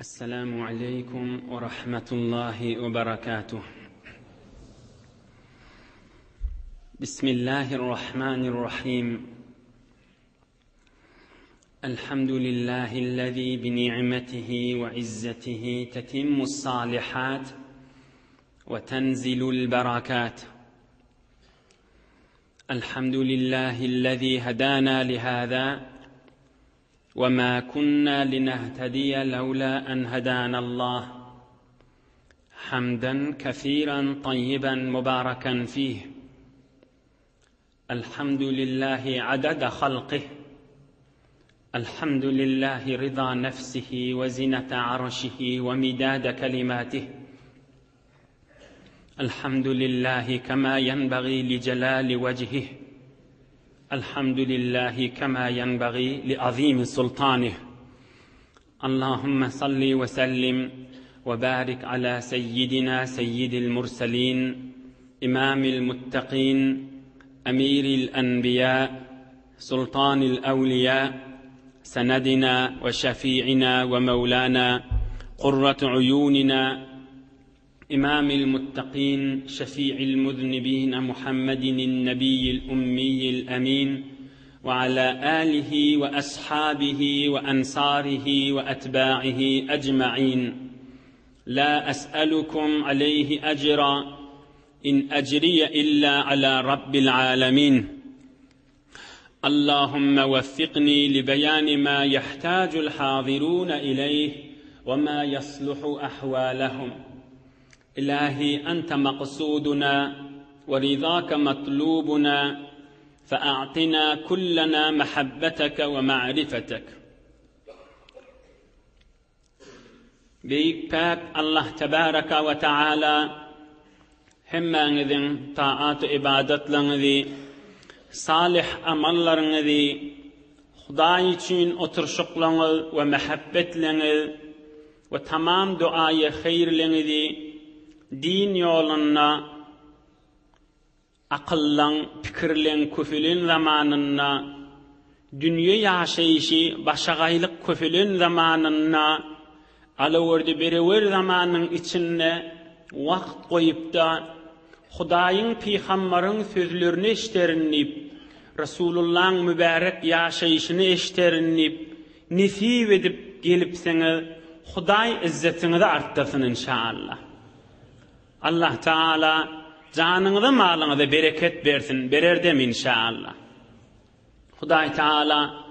السلام عليكم ورحمة الله وبركاته. بسم الله الرحمن الرحيم. الحمد لله الذي بنعمته وعزته تتم الصالحات وتنزل البركات. الحمد لله الذي هدانا لهذا وما كنا لنهتدي لولا أن هدانا الله، حمدا كثيرا طيبا مباركا فيه. الحمد لله عدد خلقه، الحمد لله رضا نفسه وزنة عرشه ومداد كلماته، الحمد لله كما ينبغي لجلال وجهه، الحمد لله كما ينبغي لعظيم سلطانه. اللهم صل وسلم وبارك على سيدنا سيد المرسلين، إمام المتقين، أمير الأنبياء، سلطان الأولياء، سندنا وشفيعنا ومولانا، قرة عيوننا، إمام المتقين، شفيع المذنبين، محمد النبي الأمي الأمين، وعلى آله وأصحابه وأنصاره وأتباعه أجمعين. لا أسألكم عليه أجرا، إن أجري إلا على رب العالمين. اللهم وفقني لبيان ما يحتاج الحاضرون إليه وما يصلح أحوالهم. إلهي أنت مقصودنا ورضاك مطلوبنا، فأعطنا كلنا محبتك ومعرفتك. Büyük Pek Allah Tebaraka ve Teala hemmenizin taat-ı ibadetlerinizi, salih amallarınızı, Huday için oturuşuklarınız ve muhabbetleriniz ve tamam duayı hayırlarınızı din yoluna, akıllan, fikirlen, küfülün zamanına, dünya yaşayışı, başagaylık küfülün zamanına, alıverdi beriver zamanın içinde vakt koyup da Hudayın, Peygamber'in sözlerini işterinip, Resulullah'ın mübarek yaşayışını işterinip, nisip edip gelip seni Huday izzetini de arttırsın inşallah. Allah Teala canınızı malınızı bereket versin, bererdem inşallah. Huday Teala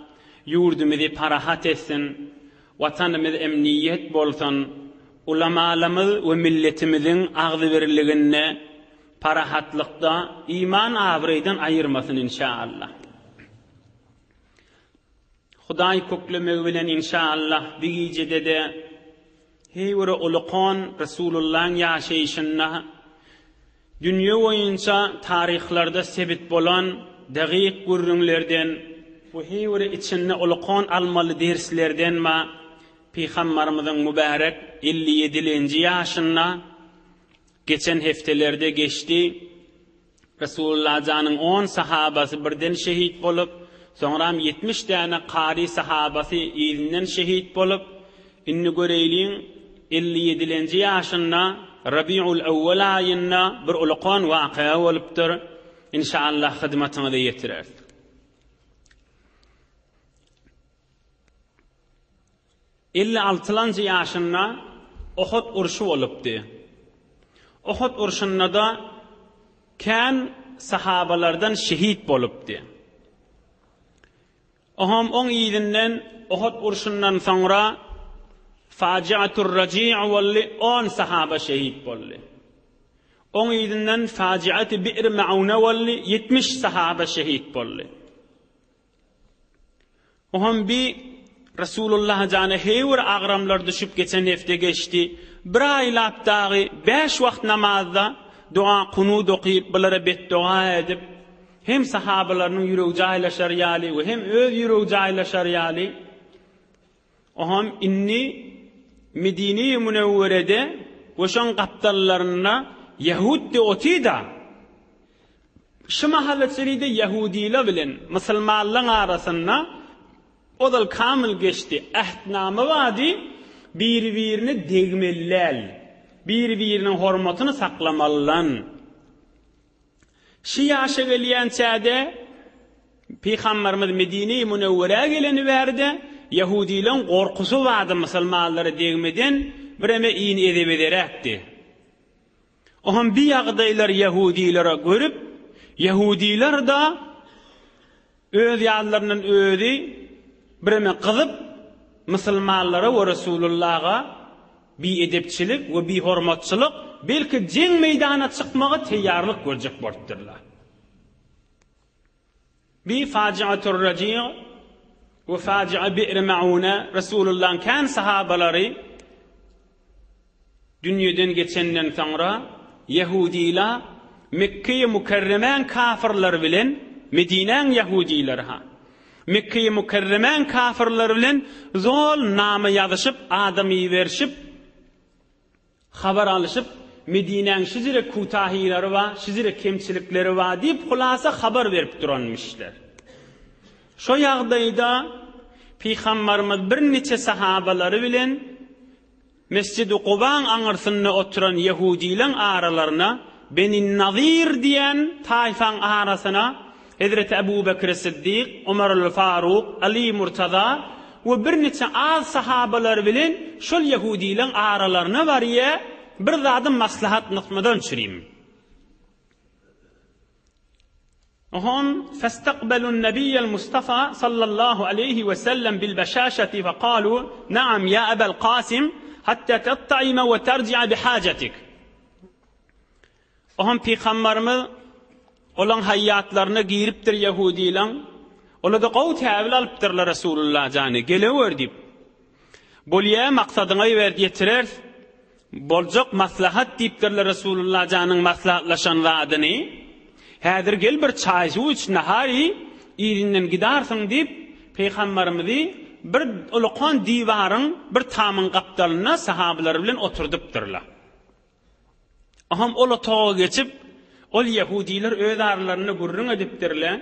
yurdumuzu parahat etsin, vatanımız emniyet bolsun, ulamalarımız ve milletimizin ağzı verirliğine, parahatlıkta iman avraydan ayırmasın inşallah. Huday köklemek bilen inşallah bir gecede de heyvere ulukan Resulullah'ın yaşayışına, dünya boyunca tarihlerde sebit bolan dakik görünlerden, bu heyvere içinde ulukan almalı derslerden ma Peygamberimizin mübarek 57. yaşına geçen haftelerde geçti. Resulullah canın 10 sahabası birden şehit bolup, sonra 70 tane kari sahabası izinden şehit bolup, inni göreyliğin 57. yaşında Rabi'ul Evvel ayında bir ulukan vakıa oluptur. İnşallah hizmetine de yetirir. İlli 6. yaşında Uhud urşu olupdu. Uhud urşunda da kan sahabalardan şehit bolupdu. Oham 10 izinden Uhud urşundan sonra Faciatur Raci' valli 10 sahaba şehit bolli. 10 izinden Faciat-ı Bi'r Ma'une valli 70 sahaba şehit bolli. Oham bir Resulullah canı heyver ağramlar düşüp geçen hafta geçti. Bir aylap dağı 5 vakt namazda dua kunud okuyup bunlara beddua edip hem sahabalarının yüreği caylaşar yali ve hem öz yüreği caylaşar yali. Oham inni Medine-i Münevvere'de koşan kaptallarına Yahud de otida. Şu mahalletlerinde Yahudiyle bilen Müslümanların arasında o da kamil geçti. Ehdname vadi bir-birini degmellel, bir-birinin hormatını saklamalılan. Şu yaşa geliyen çağda Peygamberimiz Medine-i Münevvere'ye geleni verdi. Yahudilerin korkusu vardı Müslümanları degmeden bireme iyin edip ederekti. Ohan bir yağdaylar Yahudilere görüp, Yahudiler da öz yağlarının özü bireme kızıp Müslümanlara ve Resulullah'a bir edepçilik ve bir hormatçılık belki ceng meydana çıkmağa teyarlık görecek borçturlar. Bir faciatur raci' ve facia bi'r mauna Resulullah'ın kan sahabaları dünyadan geçenden sonra Yahudiler Mekke-i Mukarremen kafirler bilen Medine'nin Yahudiler ha Mekke-i Mukarremen kafirler bilen zol namı yazışıp adamı verişip haber alışıp Medine'nin şizire kutahileri var, şizire kemçilikleri var deyip hulasa haber verip duranmışlar. Şu yağdayda Peygamberimiz bir neçe sahabaları bilen Mescid-i Quban anırsında oturan Yahudilerin aralarına Beni Nazir diyen taifan arasına Hazreti Ebu Bekir Siddiq, Ömer Faruk, Ali Murtaza ve bir neçe az sahabalar bilen şol Yahudilerin aralarına var ya bir zadım maslahat nıkmadan çüreyim. هم فاستقبلوا النبي المصطفى صلى الله عليه وسلم بالبشاشة فقالوا نعم يا أبا القاسم حتى تطعم وترجع بحاجتك. هم Peygamberimiz olan hayatlarına giriptir Yahudiler. Ola da qav təvil alıptırlar Resulullah canı. Gelever deyip. Bolya maksadına verdi yetirer. Bolcak maslahat deyiptirler Resulullah canın maslahatlaşan vaadını. Hadir gel bir çay su iç nahari irinden gidarsın deyip Peygamberimizi bir uluqan divarın bir tamın kaptalına sahabeler bilen oturduptırlar. Aham ola tağa geçip ol Yahudiler öz aralarını gurrun ediptirler.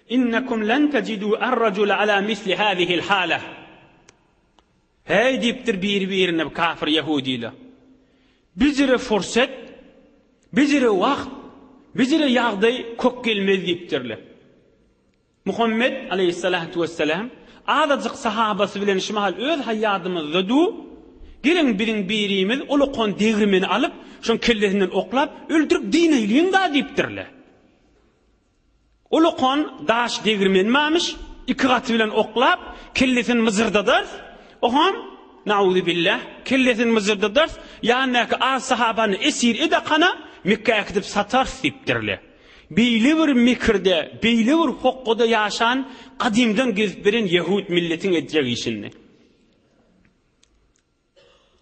İnnekum len tecidû er-racul ala misli hâzihil hâle. Hey deyiptir birbirine kafir Yahudiler. Bizire fırsat, bizire vakt, bizire yağday kok gelmez deyiptirler. Muhammed aleyhissalatu vesselam adacık sahabası bilen şimal öz hayatımızda du gelin birimiz uluqon degrimini alıp şun kellesinden oklap öldürüp din eyleyin da deyiptirler. Uluqon daş degrimen mamış iki katı bilen oklap kellesin mızırdadır. Oham nauzu billah kellesin mızırdadır. Yani az sahabanı esir edakana Mekke'ye gidip satar deyiptirler. Beyli bir mikirde, beyli bir hukkuda yaşan kadimden gezip veren Yahud milletin edecek işini.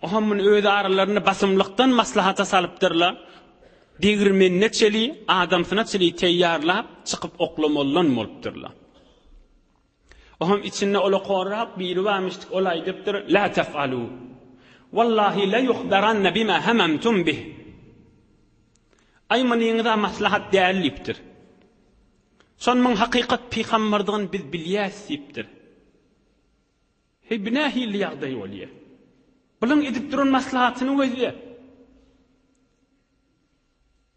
Ohamın öz aralarını basımlıktan maslahata salıptırlar. Degirmenine çeli, adamsına çeli teyyarlap, çıkıp oklamollon moluptırlar. Oham içinde ola korrab biri varmıştık olay deyiptir. La tef'alû. Wallahi la yuhdaranna bima hamamtum bih. Aymaniyinda maslahat değerliptir. Sonman hakikat Peygamberden biz bilyas deyiptir. Hey binahi li yağday oliye. Bulan edip durun maslahatını özüye.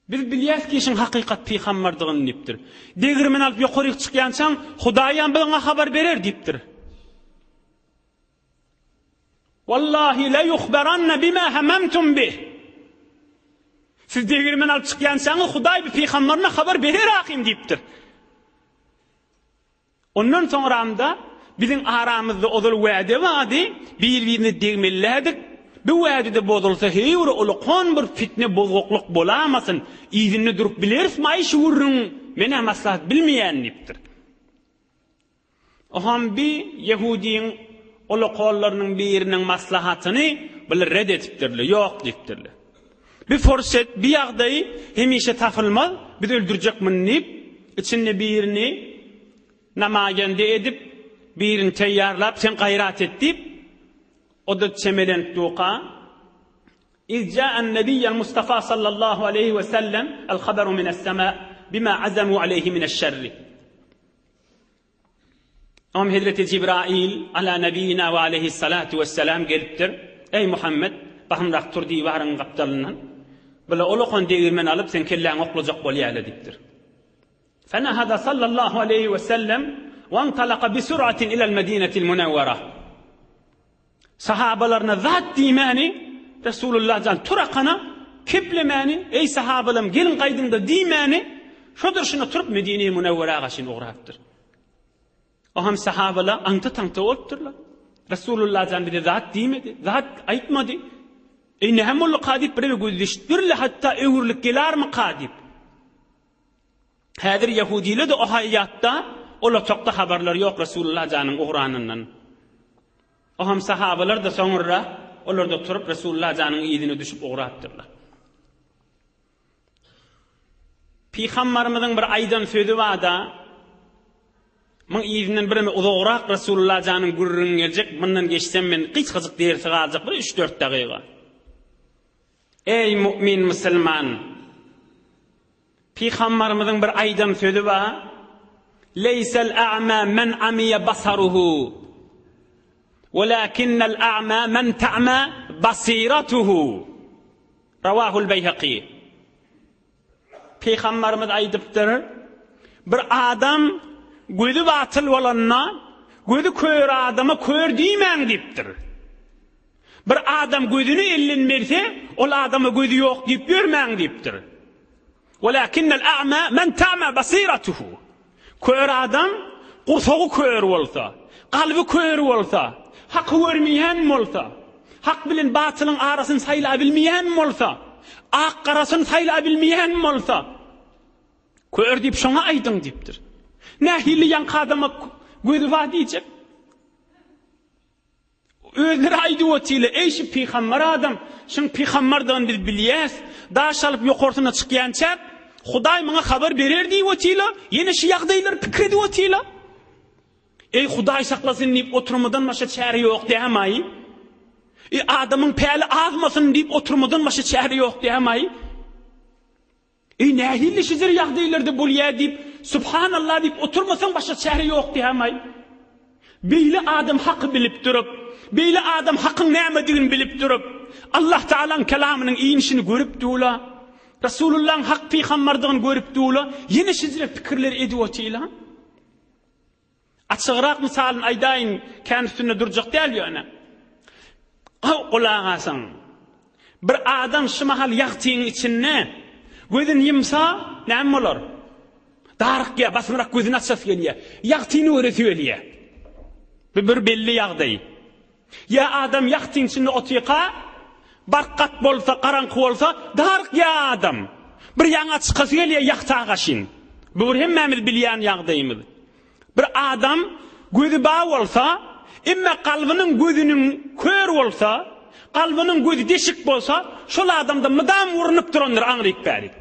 Biz bilyas ki işin hakikat Peygamberden deyiptir. Degirmen alıp yukarı çıkyansan Hudayan bana haber verir deyiptir. Wallahi la yukhbaranna bima hamamtum bih. Siz degirmen alıp çıkyansanız Huday bir Peygamberine haber verir hakim deyiptir. Ondan sonra bizim aramızda odul vaade vardı. Birbirini degmelledik. Bu vaade de bozulsa heyvre uluqan bir fitne bozukluk bolamasın. İzinli durup biliriz mayış vurun. Mene maslahat bilmeyen deyiptir. Oham bir Yahudiyin uluqallarının birinin maslahatını böyle reddetiptirler. Yok deyiptirler. Bir fırsat, bir yağdayı hemişe tafılmaz, biz öldürecek münleyip, içinde birini namagende edip, birini teyyarlap, sen gayrat edip, o da çemelent duqa. İzca'en nebiyyel Mustafa sallallahu aleyhi ve sellem, el-haberu mine's-sema, bima azamu aleyhi mineşşerri. Om Hazreti Cibrail ala nebiyina ve aleyhissalatu vesselam gelipdir. Ey Muhammed, bakımrak tur divarın kaptalından. Böyle olukon değirmen alıp sen kelleğin oklacak bolyalı diptir. Fenahada sallallahu aleyhi ve sellem ve antalaka bi suratin ilal medinetil münevvera. Sahabalarına zat dimani Resulullah can turakana keplemani, ey sahabalım gelin kaydında dimani şodur şuna turup Medine-i Münevvera'ya şin uğraptır. O hem sahabalar anta tanta olupturlar. Resulullah can bir de zat dimedi, zat aytmadı. Ne hemullu kadip bir güldüştürle hatta öğürlük gelar mı kadip? Hadir Yahudiyle de o hayatta ola çokta haberler yok Resulullah canın uğranından. O hem sahabalar da sonra onlar da turup Resulullah canın iyidine düşüp uğraptırlar. Peygamberimizin bir aydan sözü var da men iyidinin birimi uzoğrak Resulullah canın gurrun gelecek. Bundan geçsem ben hiç kızık dersi kalacak bir 3-4 dakika. Ey mümin Müslüman, Peygamberimizin bir aydan sözü var. Leysel a'ma men amiye basaruhu velakinnel a'ma men ta'ma basiratuhu. Ravahul Beyhaqi. Peygamberimiz aydıptır. Bir adam gözü batıl olanna gözü kör adama kör deymen diptir. Bir adam gözünü ellenmerse ol adama gözü yok deyip görmen diptir. Velakinnel a'ma men ta'ma basiratuhu. Kör adam kursağı kör olsa, kalbi kör olsa, hak görmeyen olsa, hak bilen batılın arasını sayılabilmeyen olsa, ak karasını sayılabilmeyen olsa, kör deyip şuna aydın deyiptir. Ne hilli yanka adama gözü var diyecek. Özleri aydı otuyla, eyşi peygamber adam, şimdi peygamberden biz biliyez, daş alıp yok ortana çıkayançak, Huday bana haber verir diye otuyla, yine şiyakdaylar pikredi otuyla. Ey Huday saklasın deyip oturmadan başa çare yok diyemay. Adamın peyli ağzmasın deyip oturmadan başa çare yok diyemay. Ne hilli şizir yakdaylarda bulya deyip, Subhanallah deyip oturmasan başa çare yok diyemay. Beyli adam hakkı bilip durup, beyli adam hakkın nemediğini bilip durup, Allah Teala'nın kelamının iyinişini görüp duğla, Resulullah'ın hak peygamberdiğini görüp duğla, yine şizire fikirler ediyortuyla. Açıqraq misalın aydayın kendisine duracak değil yani. Kulağa alsan, bir adam şu mahal yaktığın içine, gözün yımsa ne olur? Darık ya, basmırak gözün açsas geliyor. Yaktığını öğretiyor ya. Bir belli yağdayı. Ya adam yaktığın içinde otuya, barkat bolsa, karanlık olsa, darık ya adam. Bir yana çıkası geliyor yaktağa kaşın. Bu bir hemmemiz bilyen yağdayımız. Bir adam gözü bağ olsa, imme kalbinin gözünün kör olsa, kalbinin gözü deşik olsa, şol adamda mıdam vurunup duranlar anlayıp bari.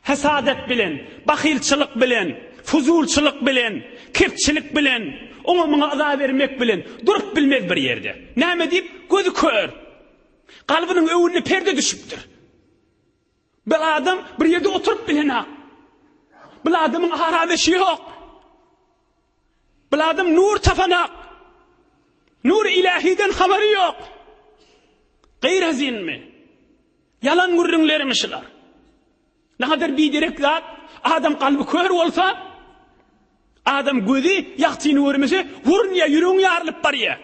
Hesadet bilen, bakilçılık bilen, fuzulçılık bilen, kepçilik bilen, ona azap vermek bilen, durup bilmez bir yerde. Ne deyip? Gözü kör. Kalbinin önüne perde düşüptür. Bir adam bir yerde oturup bilen ha. Bir adamın harabeşi yok. Bir adam nur tafanak. Nur ilahiden haberi yok. Gayr hazin mi? Yalan gurrunlarmışlar. Ne kadar bir direkt zat, adam kalbi kör olsa, adam gözü yaktığını vurmasa, vurun ya, yürüyün yarılıp var ya.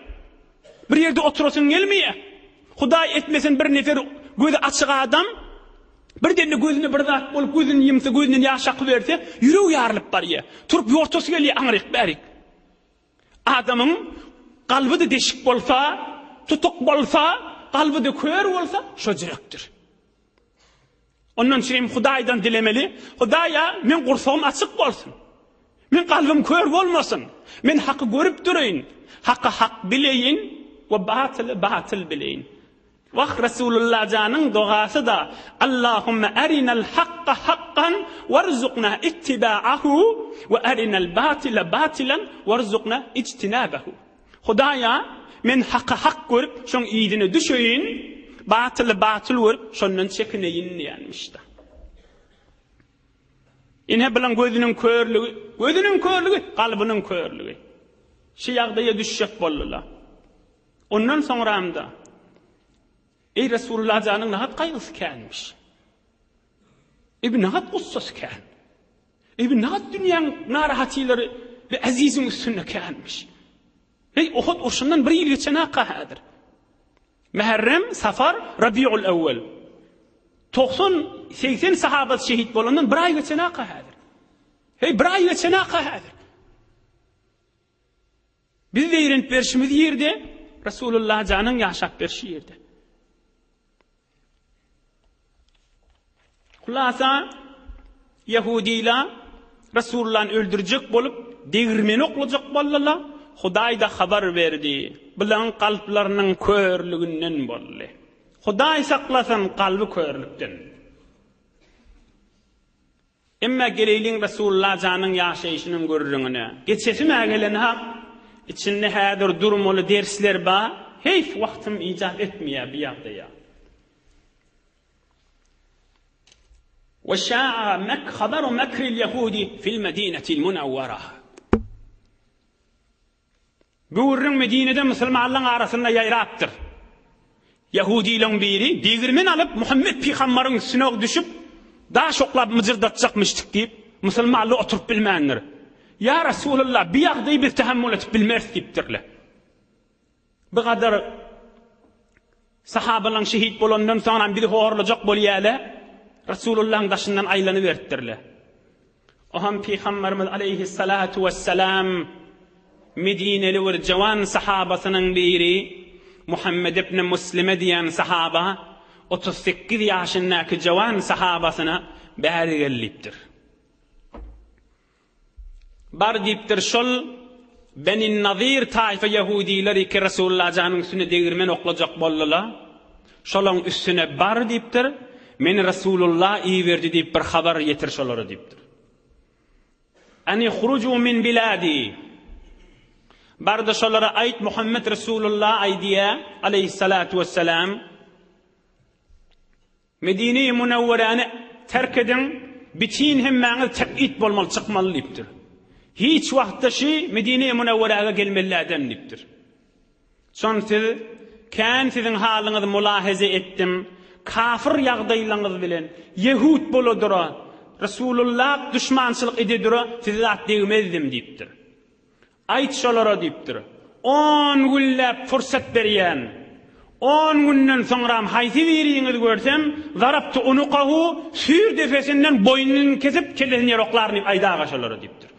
Bir yerde oturasın gelmiyor. Huday etmesin bir nefer gözü açık adam, bir denne gözünü bir zat olup gözünü yımsa, gözünün yaşakı verse, yürüyün yarılıp var ya. Turup yortosu geliyor, anrik berik. Adamın kalbi de deşik olsa, tutuk olsa, kalbi de kör olsa, şöcürektür. Ondan sonra Huday'dan dilemeli, Huday'a men kursağım açık olsun. Men kalbim kör olmasın. Men hakkı görüp durayım. Hakkı hak bileyin ve batılı batıl bileyin. Vah Resulullah canın duası da Allahümme erinel hakka hakkan verzukna ittiba'ahu ve erinel batile batilen verzukna ictinabahu. Hudaya men hakkı hak görüp şun iyidine düşeyin, batılı batıl görüp şundan çekineyin yani işte. İne bilen gözünün körlüğü, kalbinin körlüğü. şu ýagdaýa düşjek boldylar. Ondan soňramda ey Resulullah janyň nahat gaýgysy känmiş. Nahat gussasy kän. Nahat dünýäň narahatlary we azizin üstüne känmiş. Uhud urşundan bir ýyl geçen hakka häzir. Muharrem, Safar, Rabiul Awwal. 90-80 sahabat şehit bolandan bir ay geçen hakka häzir. Bir ay geçen hakka häzir. Biz deýrent berşimiz ýerde Resulullah janyň ýaşap berşi ýerde. Hulasa Yahudiler Resulullah'ı öldürecek bolup degirmeni oklajak boldylar. Hudaý da habar berdi. Bilen kalplarının körlügünden boldy. Hudaý saklasın kalbi körlükden. Emma geleyliň Resulullah janyň ýaşaýyşynyň görrüňine. Geçesi mägelen hak içinde häzir durmaly dersler ba, heyf wagtym ijad etmeýär bu ýagdaýa. وشاع خبر مكر اليهود في المدينة المنورة. Bugün Medine'de Müslümanların arasında yayraptır. Yahudilerin biri digirmen alıp Muhammed Peygamber'in üstüne düşüp daha şoklap mıcırdatacakmıştık deyip Müslümanlı oturup bilmeyenler. Ya Resulullah bir yağdayı bir tehammül etip bilmez deyiptirler. Bu kadar sahabaların şehit bolandan sonra biri horulacak bolýaly. Resulullah'ın daşından aylanı verttirler. Oham Peygamberimiz aleyhissalatu vesselam Medineli bir cavan sahabasının biri Muhammed ibn Muslime diyen sahaba 38 yaşındaki cavan sahabasına bäri gelipdir. Bar diptir şol Beni Nazir taife Yahudileri ki Resulullah janyň üstüne degirmen oklajak boldylar. Şolaň üstüne bar diptir. Men Resulullah iyi verdi deyip bir haber yetir şolara deyipdir. Ani hurucu min biladi. Barda şolara ayt Muhammed Resulullah aydiye aleyhissalatu vesselam Medine-i Munawwarany terk edin, bitin hemmäňiz tebit bolmaly çykmaly deyipdir. Hiç wagtda şu Medine-i Munawwaraga gelmelerden deyipdir. Şon siz kän sizin halyňyzy mulahaza etdim. Kafir ýagdaýlaryňyz bilen Yahud boladura Resulullah düşmançylyk ededira sizi zat degmezdim deyipdir. Ayt şolara deyipdir. 10 güllep fursat berýän. 10 günden soňram haýsy biriňiz görsem zarapty unuqahu sür defesinden boynuny kesip kelesini ýoklaryny aýdaga şolara deyipdir.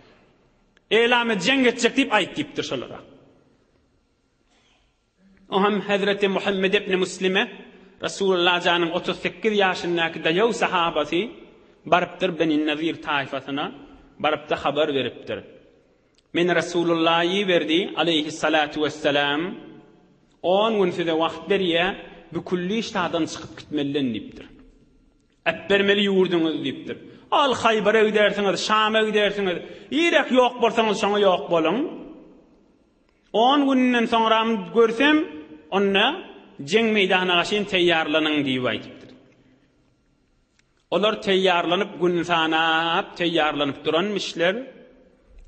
Elame jeng etjek deyip ayt deyipdir şolara. Oham Hazreti Muhammed ibn Muslime Resulullah janyň 38 ýaşyndaky daýaw sahabasy barıpdyr Beni Nazir taýfasyna barıpda habar beripdir. Men Resulullah'ı verdi aleyhissalatu vesselam 10 gün size wagt berýär bu kulli iştadan çykyp gitmeliler deyipdir. Äpbermeli ýurduňyz deyipdir. Al Haybara gidersiňiz, Şam'a gidersiňiz, ýerek ýok bolsaňyz şoňa ýok boluň. 10 günden soňra görsem onna jeng meýdanyna şeň teýýarlanyň diýip aýdypdyr. Olar teýýarlanyp gün sanap teýýarlanyp duranmışlar.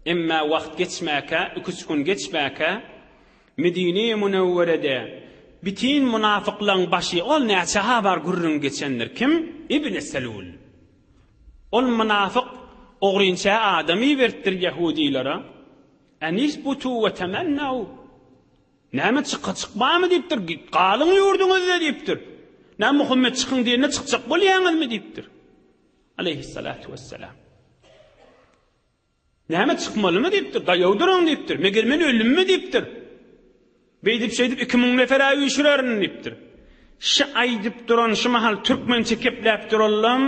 Emma wagt geçmäke, 2 gün geçmäke Medine-i Munawwarada bitin munafyklaryň başy ol näçe habar gurrun geçenler kim? İbn Selul. Ol munafyk oğrynça adamy bertdir Yahudilere. Anisbutu ve temennaw. Näme çykmamy diýipdir? Galyň ýurduňyzda diýipdir. Näme Muhammed çykyn diýende çykjak bolýaňyzmy diýipdir. Aleyhissalatu vesselam. Näme çykmalymy diýipdir? Daýawdyryň diýipdir. Meger men ölümmi diýipdir. Beýdip şeýdip 2000 nefer aýy şürerin diýipdir. Şu aýdyp duran şu mahal türkmençe kepläp durallam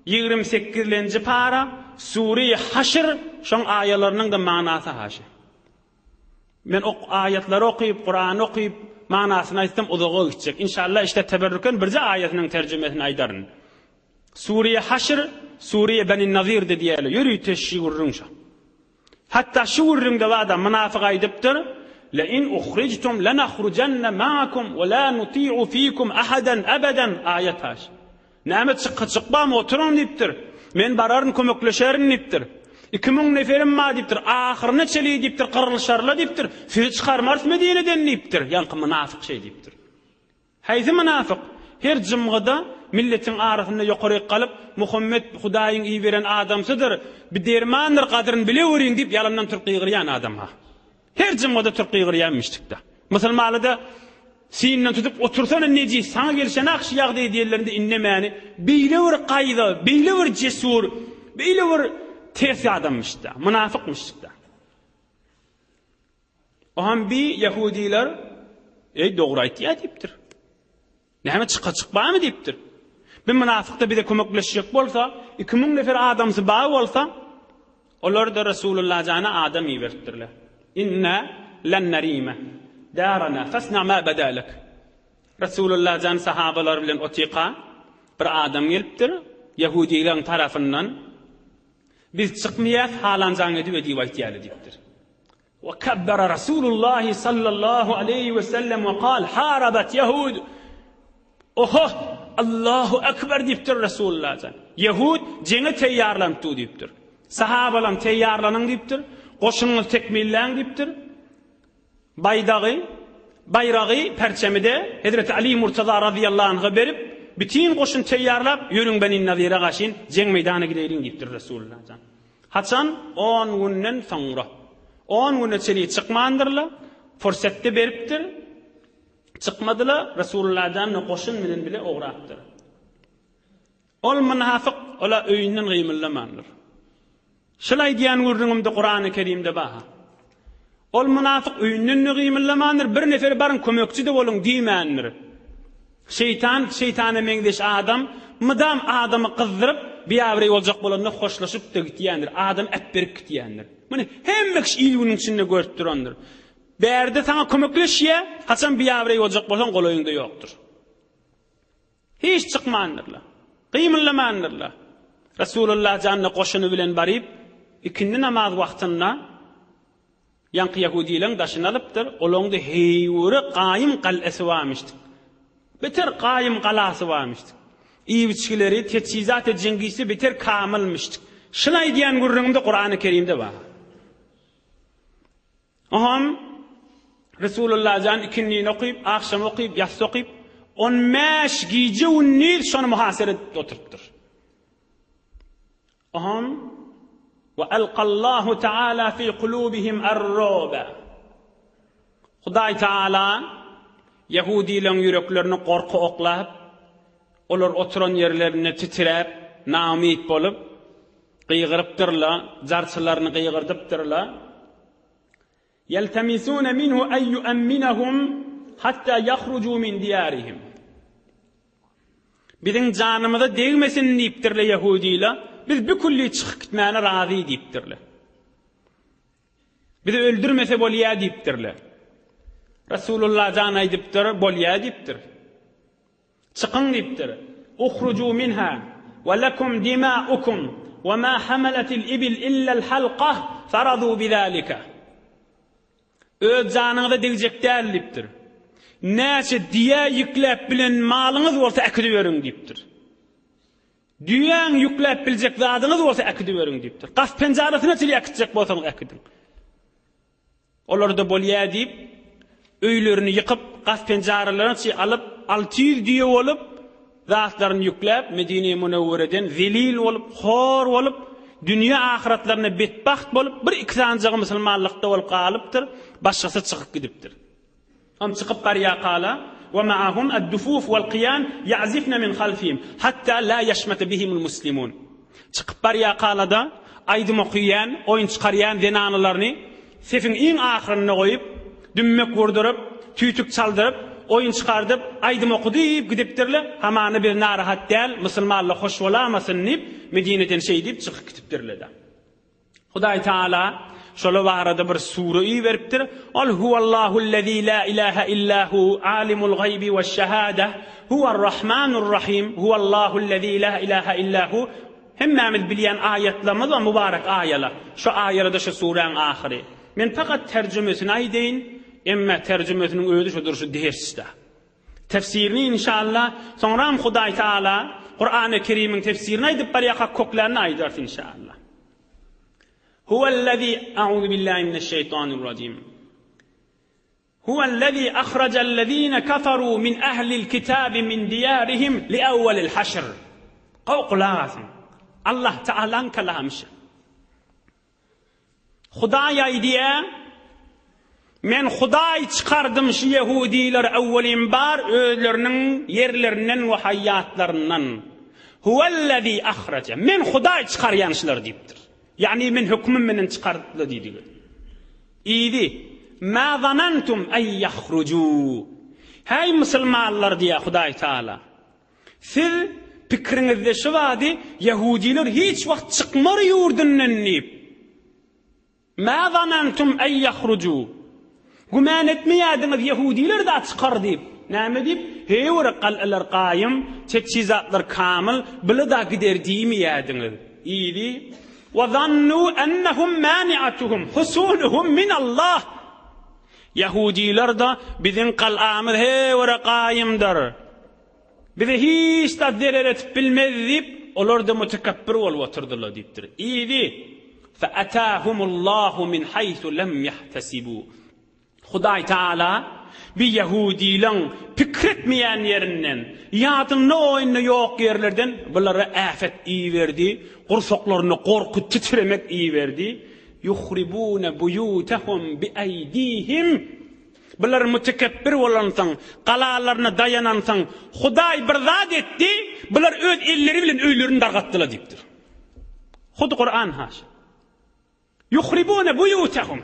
28-nji para Sure-i Haşr şoň aýalarynyň da manasy haşy. Men o ayetlary okuyup, Kur'an okuyup, manasyny aýtsam uzağa gitjek. İnşallah işte teberrüken birje ayetynyň terjemesini aýdaryn. Sure-i Haşr, Sure-i Beni Nazir de diýeli. Ýöri teşgürrünşa. Hatta şu urrunga wada munafyk aýdypdyr. La in ukhrijtum lanakhrujanna ma'akum wa la nuti'u fiikum ahadan abadan ayet haş. Näme çykbam oturun diýipdir. Men bararyn kömekleşerin diýipdir. 2000 neferim ma diptir. Ahyrına çeli diptir, qırılşarla diptir. Söz çıkarmars Medine'den diptir. Yankı münafık şey diptir. Hayzy münafık her jymgyda milletin arasynda ýokary galyp Muhammed Hudaýyň iý beren adamsydyr. Bir dermandyr gadryny bilewerin dip yalandan türk ýygyrýan adam ha. Her jymgyda türk ýygyrýanmyşdykda. Musulmanlyda sinden tutup otursan neji sana gelişen akşı ýagdy diýerlerinde innemäni beýle bir gaýda, beýle bir jesur, beýle bir tersi adammışda, münafıkmışda. O ham bir Yahudiler dogry aýtýar dipdir. Näme çıkmamy dipdir. Bir münafıkda bir de kömekleşjek bolsa, 2000 nefer adamsy baý bolsa, olar da Rasulullah jana adam iýerdirler. Inna lan narima darana fasna ma badalak. Rasulullah jan sahabalar bilen otiqa bir adam gelipdir, Yahudilerin tarafından biz çıkmayat halanjany edip aýtýarly dipdir. Ve kabbara Rasulullah sallallahu aleyhi ve sellem ve qal harabat yahud. Oho Allahu ekber dipdir Rasulullah jan. Yahud jeňe teýýarlandy dipdir. Sahabalar teýýarlanan dipdir. Goşuňyz tekmilleň dipdir. Bayragy perçemide Hazreti Ali Murtaza radıyallahu anh'a berip bütün goşun teýýarlap ýörüň Beni Nazire gaşyn jeň meýdana gideýin dipdir Rasulullah jan. Haçan 10 günden soňra 10 güne çeli çykmandyrlar, fursatda beripdir. Çıkmadılar, Resulullah'dan koşun bilen bile uğrattır. Ol münafık, ola öýünden gymyllanmalyr. Şolay diýen görüňimde Qur'an-ı Kerimde baha. Ol münafık öýünden gymyllanmalyr, bir nefer barın kömekçi de bolun diýmändir. Şeytana meňdeş adam, mydam adamy gyzdyryp, biýabry boljak bolanda hoşlaşyp da gitýändir. Adam etberip gitýändir. Mene hemme kişi ilginiň içinde görüp durandyr. Berde sana kömekleşýär, haçan biýabry boljak bolsaň golaýynda ýokdur. Hiç çykmandyrlar. Gymyllamandyrlar. Rasulullah janna goşuny bilen baryp, ikindi namaz wagtynda ýanky Yahudileň daşyny alypdyr, olaňda heýwiri qaýym qal'asy barmyşdy. Beter qaýym galasy barmyşdy. Iýbiçkileri, teçhizat jengisi beter kamylmyşdy. Şulay diýen gurrunymda Qur'an-ı Kerimde bar. Aham Resulullah jan ikinliğini okuyup, akşam okuyup, yatsı okuyup, 15 gece unnil şonu muhasere oturttur. Aham ve elqallahu ta'ala fi kulubihim er-ruba. Hudaý Taala Yahudilerin yüreklerini korku oklap, olar oturan yerlerini titrep, namit bolup, qiyğırıpdırlar, jarçylaryny qiyğırdypdyrlar. يلتمسون منه أن يؤمنهم حتى يخرجوا من ديارهم. Bizim canımıza değmesin deyipdirler Yahudiler. Biz bir kulli çıkıp gitmene razı deyipdirler. Bizi öldürmese bolya deyipdirler. Resulullah can aydıpdır, bolya deyipdir. Çıkın deyipdir. Ukhrucu minha ve lekum dima'ukum ve ma hamalatil ibil illa'l halqah faradu bizalika. Öz canınıza degecekler deyipdir. Näçe diýe ýükläp bilen malyňyz bolsa äkidi beriň deyipdir. Diýen ýükläp biljek zadyňyz bolsa äkidi beriň deyipdir. Gaz penjarasyna çyly äkitjek bolsaňyz äkidin. Olar da bolýa diýip öýlerini ýykyp gaz penjaralaryny çy alyp 600 diýe bolup zatlaryny ýükläp Medine-i Munawwara'dan zelil bolup, hor bolup, dünýä ahiretlerine betbaht bolup bir iki sanjagy musulmanlykda bolup galypdyr, başgasy çykyp gidipdir. Am çıkıp barya qala ve ma'ahum ad-dufuf wal-qiyan ya'zifna min khalfihim hatta la yashmata bihimul muslimun. Çıkıp barya qalada aýdym okuyan, oyun çıkaryan denanylaryny sefin iň ahyryna goýup, dümmek wurduryp, tüýtük çaldyryp, oyun çıkardyp, aýdym okudyp gidipdirler. Hamany bir narahat däl, musulmanlar hoş bolamasyn diýip Medineden şey diýip çykyp gidipdirler. Hudaý Taala şol barada bir sure beripdir. Al huvallahu'llezî la ilahe illahu alimul gaybi veş-şehâde huver-rahmanur rahim huvallahu'llezî la ilahe illahu. Hemmemiz bilýän ayetlerimiz we mübarek aýalar. Şu aýalada şu sureň ahyry. Men fakat terjümesini aýdyn, emma terjümesiniň özü şudur şu dersde. Tefsirini inşallah soňram Hudaý Taala Qur'an-ı Kerim'in tefsirini aýdyp barýaka koklaryny aýdar inşallah. أعوذ بالله من الشيطان الرجيم. هو الذي أخرج الذين كفروا من أهل الكتاب من ديارهم لأول الحشر. قوق لازم الله تعالى كلامش خداي diye men Hudaý çıkardım şu Yahudiler awwalin bar özlerinin yerlerinden we hayatlarından. Huvellezî ahraca. Men Hudaý çıkaryanşlar diýipdir. Yani men hükmüm menen çıkartdı diýdi. İdi. Ma zanantum ay yahrucu. Hey musulmanlar diýe Hudaý Taala. Siz pikriňizde şu wadi Yahudiler hiç wagt çıkmar ýurdundan diýip. Ma zanantum ay yahrucu. Güman etmeýädiňiz Yahudiler da çıkar diýip. Näme diýip? Hewre qal'lar qaýym, teçhizatlar kamil, bile da gider diýmeýädiňiz. İdi. Wa zannu annahum mani'atuhum husunuhum min Allah. Yahudiler da bizim qal'amyz hewre qaýymdyr. Bize hiç da derer etip bilmez diýip, olar da mutakabbir bolup oturdurlar diýipdir. İdi. Fa atahumullahu min haythu lam yahtasibu. Hudaý Taala bir Yahudileň pikretmeýän ýerinden, ýadyny oýuny ýok ýerlerden bulara afet iýberdi, gursaklaryny gorkup titremek iýberdi. Yuhribuna buyutahum bi aydihim. Bular mutakabbir bolansaň, qalalaryna dayanansaň, Hudaý bir zat etdi, bular öz elleri bilen öýlerini dargatdylar diýipdir. Hudi Kur'an haş. Yuhribuna buyutahum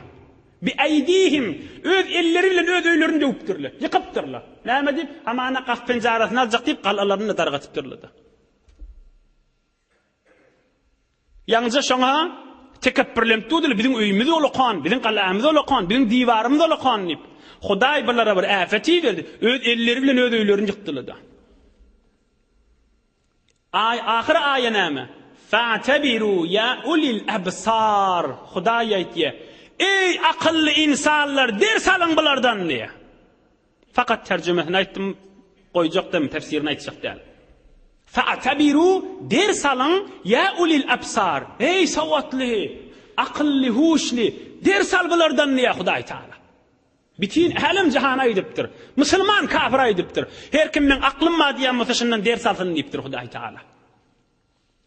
bi aydihim. Öz elleri bilen öz öýlerini döwüpdirler, ýykypdyrlar. Näme diýip? Hamana gaf penjarasyny aljak diýip qalalaryny dargatypdyrlar. Ýalnızca şoňa tekabbürlenip durdylar, biziň öýümüz olakan, biziň galamyz olakan, biziň diwarymyz olakan diýip. Hudaý bulara bir afeti berdi. Öz elleri bilen öz öýlerini ýykdylar da. Ahir aýa näme? Fa'tabiru ya ulil absar. Hudaý aýtdy. Ey akıllı insanlar, ders alın bulardan diye. Fakat tercümesini aytdım, koyacaktım, tefsirini aytacak değil. Fa'tabiru, ders alın ya ulil absar. Ey savatlı, akıllı, huşli, ders al bulardan diye Hudaý Taala. Bütün alim cihana ediptir. Müslüman kafir ediptir. Her kimden aklım ma diyen mutasından ders alsın deyiptir Hudaý Taala.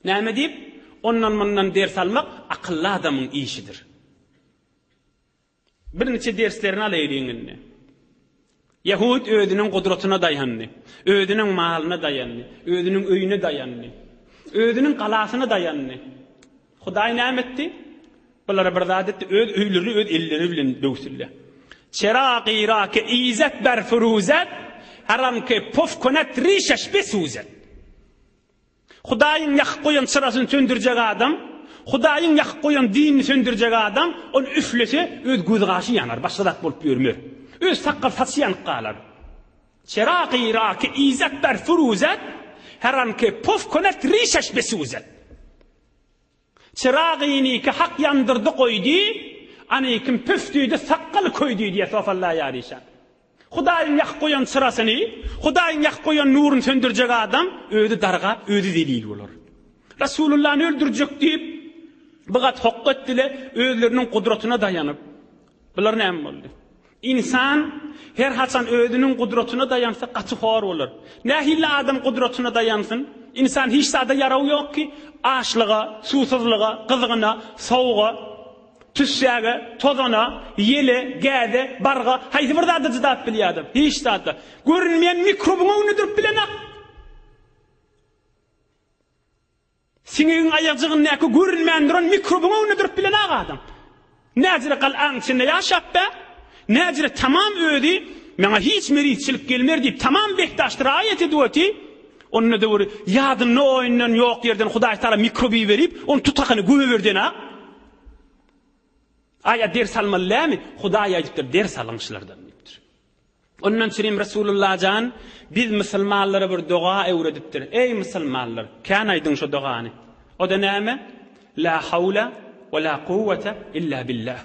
Näme deyip? Ondan bundan ders almak akıllı adamın işidir. Bir neçe derslerini alaýdyňyny. Yahud özüniň gudratyna dayandy, özüniň malyna dayandy, özüniň öýüne dayandy, özüniň galasyna dayandy. Hudaý näme etdi? Bulara bir zat etdi, öz öýleri, öz elleri bilen döwsürler. Çeraq irake izet ber furuzet, haramke pof konat rişeş besuzet. Hudaýyň ýakyp goýan çyrasyny söndürjek adam, Hudaýyň ýakyp goýan dinini söndürjek adam, onu üflese öz gözgaşy ýanar, başladak bolup ýörmer. Öz saqqal saçy ýanyp galar. Çeraq irake izet ber furuzet, haramke pof konat rişeş besuzet. Çeragyny ki hak ýandyrdy goýdy, ani kim püftüydü, saqqaly köýdi diýe sofallar ýaryşan. Hudaýyň ýakyp goýan çyrasyny, Hudaýyň ýakyp goýan nuruny söndürjek adam öýdi darga, öýdi delil bolar. Rasulullah'ı öldürjek diýip bigat hok etdiler, özleriniň gudratyna dayanıp. Bular näme boldy? İnsan her haçan özüniň gudratyna dayansa gaçyhor bolar. Nähille adam gudratyna dayansyn? İnsan hiç sada yaraw ýok ki, açlyga, susuzlyga, gyzygyna, sowga, tüssäge, tozana, yele, gäde, barga, haýsy bir zada jydap bilýärdim. Hiç zada. Görünmeýän mikrobuny öňüdürip bilenak. Siňiň aýagygyň näki görünmeýän duran mikrobuny öňüdürip bilenak adam. Näjire qal'an içinde ýaşap be? Näjire tamam öýdi, meňe hiç meritçilik gelmer diýip tamam bektaşdyr aýet edýärdi. Onu da vurur, yadın ne oyundan yok yerden Hudaý Taala mikrobi verip, onu tutakını güve verdin ha. Aya ders almalılar Hudaý ayıptır, ders alınmışlardan deyipdir. Ondan çirim Resulullah can, biz musulmanlara bir dua öwredipdir. Ey musulmanlar, kan aydın şu duany. O da näme? La havla ve la kuvvete illa billah.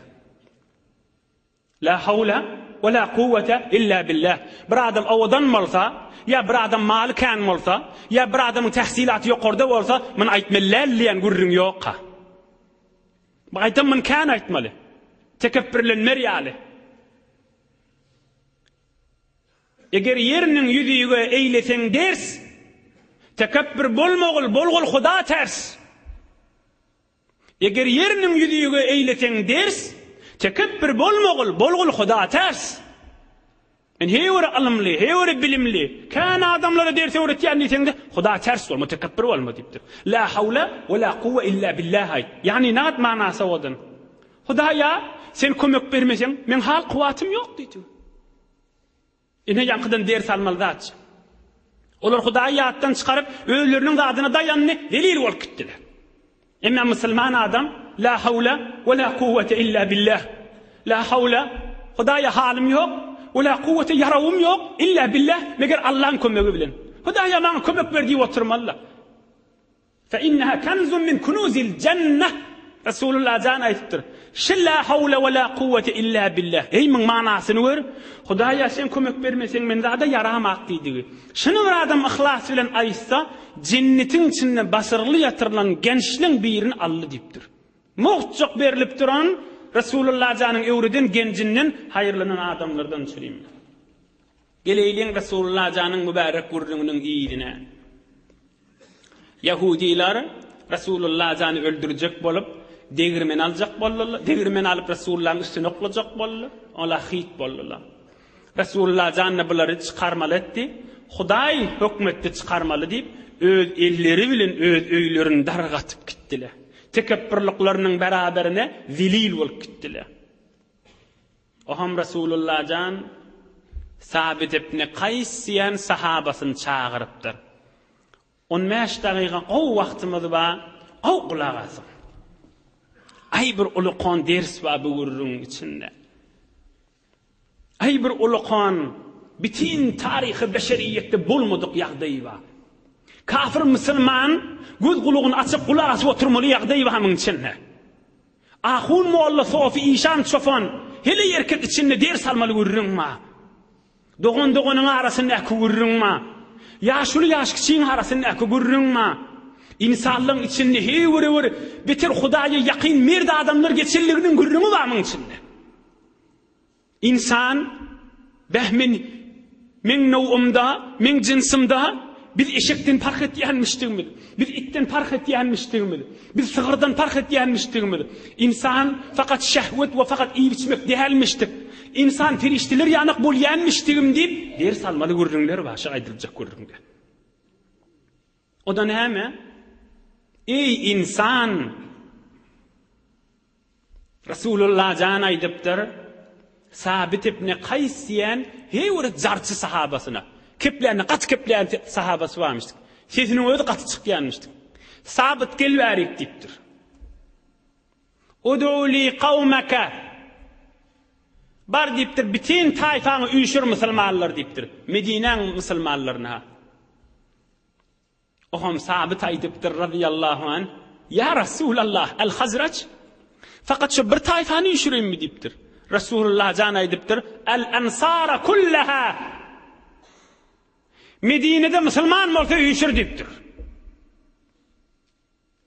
La havla ve la kuvvete illa billah. Bir adam awadan malsa, ya bir adam maly kan bolsa, ya bir adamyň tahsilaty ýokarda bolsa, men aýtmalar diýen gurrun ýokka. Baytamın kan aytmaly. Tekebbürlenmerýäli. Eger yeriniň ýüzüge eýleseň ders, tekebbür bolgul Huda ters. Eger yeriniň ýüzüge eýleseň ders, tekebbür bolgul Huda ters. En heýwer alymly, heýwer bilimli, kan adamlara derse öwretýän diýsende Huda ters bol, mutekebbir bolma diýipdir. La hawla we la quwwa illa billah. Yani nat manasy odan. Hudaýa sen kömek bermeseň men hal kuwatym ýok diýdi. Ine ýankydan ders almaly zat. Olar Hudaýa ýatdan çykaryp öýleriniň zadyna dayanny delil bolup gitdiler. Emma musulman adam la hawla we la quwwata illa billah. La hawla Hudaýa halim ýok. Ola kuvvete yarawum yok illa billah meger Allah'ın kömegi bilen. Hudaýa maňa kömek berdi oturmaly. Fa innaha kanzun min kunuzil cenneh. Resulullah jan aýtdyr. Şilla hawla we la kuvvete illa billah. Ey min manasyny gör. Hudaýa sen kömek bermeseň men zada yaramak diýdi. Şunu bir adam ihlas bilen aýtsa, jennetiň içinde basyrly ýatyrylan gençliň birini aldy diýipdir. Muhjok berilip duran Resulullah janyň öwrüden genjinden haýyrlanan adamlardan çürüm. Geleýin Resulullah janyň mübarek gurrungyň ýerine. Yahudiler Resulullah jany öldürjek bolup, degirmen aljak boldylar. Degirmen alyp Resulullahyň üstüne oklajak boldylar. Ola hit boldylar. Resulullah janyny bulary çykarmaly etdi. Hudaý hökmetdi çykarmaly diýip öz elleri bilen öz öýlerini dargatyp gitdiler. Tekebbürliklarynyň beraberine zilil bolup gitdiler. Oham Resulullah jan Sabit ibn Qays diýen sahabasyny çagyrypdyr. 15 dagyga o wagtymyz bar, o kulak asy. Ay bir ulukon ders bar bu gurrun içinde. Ay bir ulukon bitin taryhy beşeriýetde bolmadyk ýagdaý bar. Kafir musulman göz gulugyny açyp kulak asyp oturmaly ýagdaý bar mıň içinde. Ahun molla sofi işan çofan hele ýerket içinde ders almaly gurrunma. Dogon-dogonyň arasynda gurrunma. Ýaşly ýaşkyçyň arasynda gurrunma. İnsanlygyň içinde heýwer beter Hudaýa ýaqyn merde adamlar geçenliginiň gurrunmy bar mıň içinde. İnsan behmin men nowumda, men jinsimda biz eşekden fark etýänmişdigimiz, biz itten fark etýänmişdigimiz, biz sygyrdan fark etýänmişdigimiz. İnsan fakat şehvet we fakat iýip içmek diýelmişdik. İnsan ferişteler ýanyk bolýanmışdigim diýip ders almaly gurrunlar başy aýdyljak gurrunlar. Oda näme? Ey insan! Resulullah jan aýdypdyr. Sabit ibn Qays diýen heýwer jarçy sahabasyna keplerini kat kepleyen sahabası varmıştık. Sesinin öyle katı çıkyanmıştık. Sabit gelverik deyiptir. Ud'uli kavmeke bar deyiptir. Bütün tayfanı uyuşur musulmanlar deyiptir. Medine'nin musulmanlarına. Oham Sabit aydiptir radiyallahu anh. Ya Resulallah el-Hazraç. Fakat şu bir tayfanı uyuşurayım mı deyiptir. Resulullah can aydiptir. El-Ensara kullaha. Medine'de Müslüman bolsa uyuşur deyipdir.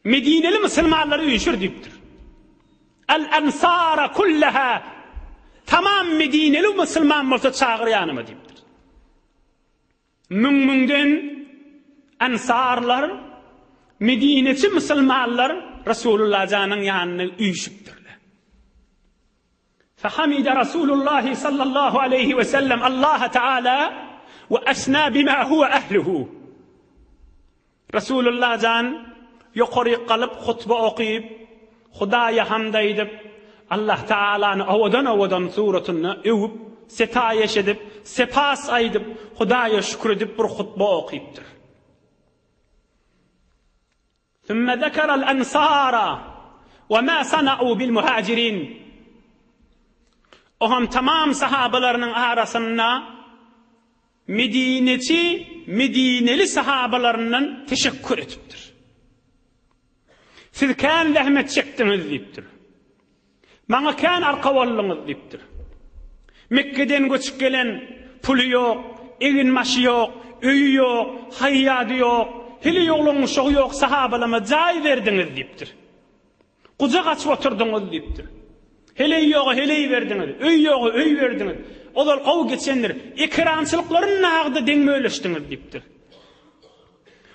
Medineli Müslümanları uyuşur deyipdir. El-Ensara kullaha. Tamam Medineli Müslüman bolsa çağırýanymy deyipdir. Müňden Ensarlar, Medineçi Müslümanlar Resulullah janyň ýanyna uyuşupdyrlar. Fahamida Resulullah sallallahu aleyhi ve sellem Allah Teala ve asna bima huwa ahluhu. Resulullah jan ýokary galyp hutba okyp, Hudaýa hamd edip, Allah Taalany awadan suratyny öwüp, setaýeş edip, sepas aýdyp, Hudaýa şükür edip bir hutba okypdyr. Thumma zakara al-ansara ve ma sana'u bil muhajirin. Oham tamam sahabalarynyň arasynda Medineli sahabalarından teşekkür etipdir. Siz kan zahmet çekdiniz deyipdir. Maňa kan arkawalyňyz deyipdir. Mekke'den göçüp gelen puli ýok, egin maşy ýok, öýü ýok, haýýady ýok, hili ýoglaňyş ýok sahabalama jaý berdiňiz deyipdir. Kucak açıp oturdunuz deyipdir. Heleyi yoğu heleyi verdiniz, öy yoğu öy verdiniz. Olar qaw geçenler ekrançılıkların nağdı deňmeleşdiniz deyipdir.